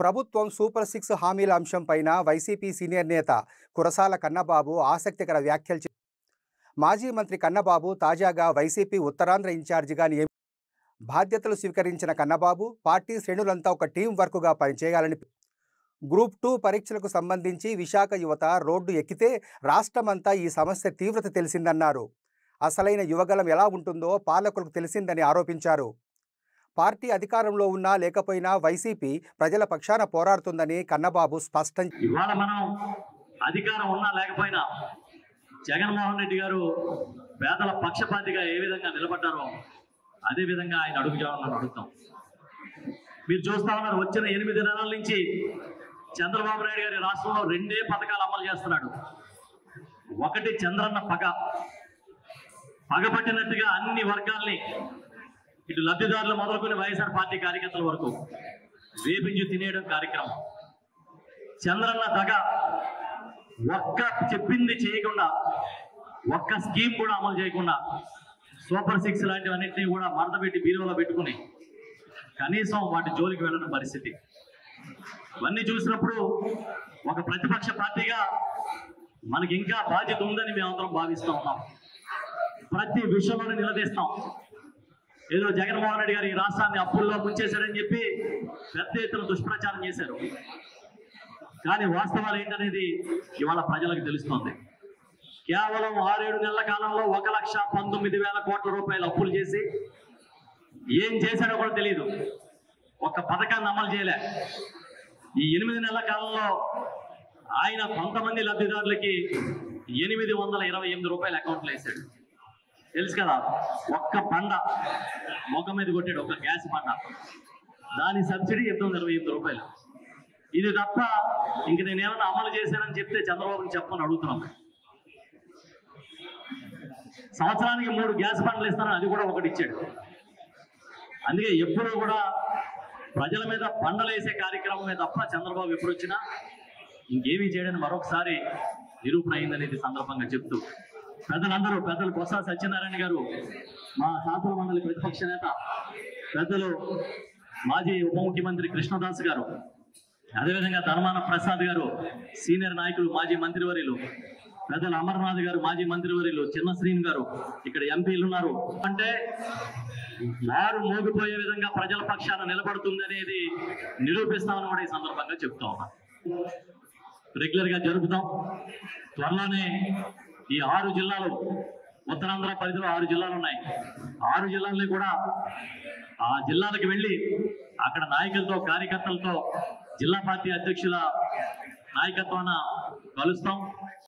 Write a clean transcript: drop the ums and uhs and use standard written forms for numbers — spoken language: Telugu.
ప్రభుత్వం సూపర్ 6 హామీల అంశంపైన వైసీపీ సీనియర్ నేత కురసాల కన్నబాబు ఆసక్తికర వ్యాఖ్యలు చేశారు. మాజీ మంత్రి కన్నబాబు తాజాగా వైసీపీ ఉత్తరాంధ్ర ఇన్ఛార్జిగా బాధ్యతలు స్వీకరించిన కన్నబాబు పార్టీ శ్రేణులంతా ఒక టీం వర్క్గా పనిచేయాలని గ్రూప్ 2 పరీక్షలకు సంబంధించి విశాఖ యువత రోడ్డు ఎక్కితే రాష్ట్రమంతా ఈ సమస్య తీవ్రత తెలిసిందన్నారు. అసలైన యువగలం ఎలా ఉంటుందో పాలకులకు తెలిసిందని ఆరోపించారు. పార్టీ అధికారంలో ఉన్నా లేకపోయినా వైసీపీ ప్రజల పక్షాన పోరాడుతుందని కన్నబాబు స్పష్టం చేశారు. ఇవాళ మనం అధికారం ఉన్నా లేకపోయినా జగన్మోహన్ రెడ్డి గారు పేదల పక్షపాతిగా ఏ విధంగా నిలబడ్డారో అదే విధంగా ఆయన అడుగుజాడని అడుగుతాం. మీరు చూస్తా ఉన్నారు, వచ్చిన 8 నెలల నుంచి చంద్రబాబు నాయుడు గారి రాష్ట్రంలో 2 పథకాలు అమలు చేస్తున్నాడు. ఒకటి చంద్రన్న పగబట్టినట్టుగా అన్ని వర్గాల్ని, ఇటు లబ్ధిదారులు మొదలుకొని వైఎస్ఆర్ పార్టీ కార్యకర్తల వరకు వేపించి తినేయడం కార్యక్రమం. చంద్రన్న ఒక్క చెప్పింది చేయకుండా, ఒక్క స్కీమ్ కూడా అమలు చేయకుండా సూపర్ 6 లాంటివన్నింటినీ కూడా మడతపెట్టి బీరువాలో పెట్టుకుని కనీసం వాటి జోలికి వెళ్ళడం పరిస్థితి. ఇవన్నీ చూసినప్పుడు ఒక ప్రతిపక్ష పార్టీగా మనకి ఇంకా బాధ్యత ఉందని మేమందరం భావిస్తూ ఉన్నాం. ప్రతి విషయంలోనే నిలదీస్తాం. ఏదో జగన్మోహన్ రెడ్డి గారు ఈ రాష్ట్రాన్ని అప్పుల్లో ముంచేశారని చెప్పి పెద్ద ఎత్తున దుష్ప్రచారం చేశారు. కానీ వాస్తవాలు ఏంటనేది ఇవాళ ప్రజలకు తెలుస్తోంది. కేవలం 6-7 నెలల కాలంలో 1,19,000 కోట్ల రూపాయలు అప్పులు చేసి ఏం చేశాడో కూడా తెలియదు. ఒక్క పథకాన్ని అమలు చేయలే. ఈ 8 నెలల కాలంలో ఆయన కొంతమంది లబ్ధిదారులకి 828 రూపాయలు అకౌంట్లో వేశాడు. తెలుసు కదా, ఒక్క బండ మొఖం మీద కొట్టాడు, ఒక గ్యాస్ బండ, దాని సబ్సిడీ 828 రూపాయలు. ఇది తప్ప ఇంక నేనేమన్నా అమలు చేశానని చెప్తే చంద్రబాబుని చెప్పమని అడుగుతున్నాం. సంవత్సరానికి 3 గ్యాస్ బండ్లు ఇస్తానని అది కూడా ఒకటి ఇచ్చాడు. అందుకే ఎప్పుడూ కూడా ప్రజల మీద బండలు వేసే కార్యక్రమమే తప్ప చంద్రబాబు ఎప్పుడు వచ్చినా ఇంకేమీ చేయడానికి మరొకసారి నిరూపణ అయిందనేది సందర్భంగా చెప్తూ, పెద్దలు బొత్స సత్యనారాయణ గారు, మా శాసన మండలి ప్రతిపక్ష నేత పెద్దలు మాజీ ఉప ముఖ్యమంత్రి కృష్ణదాస్ గారు, అదేవిధంగా ధర్మాన ప్రసాద్ గారు, సీనియర్ నాయకులు మాజీ మంత్రివర్యులు పెద్దలు అమర్నాథ్ గారు, మాజీ మంత్రివర్యులు చిన్న శ్రీని గారు, ఇక్కడ ఎంపీలు ఉన్నారు. అంటే నారు మోగిపోయే విధంగా ప్రజల పక్షాన నిలబడుతుంది అనేది నిరూపిస్తామని కూడా ఈ సందర్భంగా చెప్తా ఉన్నా. రెగ్యులర్ గా జరుపుతాం. త్వరలోనే ఈ 6 జిల్లాలు, ఉత్తరాంధ్ర పరిధిలో 6 జిల్లాలు ఉన్నాయి. 6 జిల్లాలని కూడా ఆ జిల్లాలకు వెళ్ళి అక్కడ నాయకులతో, కార్యకర్తలతో, జిల్లా పార్టీ అధ్యక్షుల నాయకత్వాన కలుస్తాం.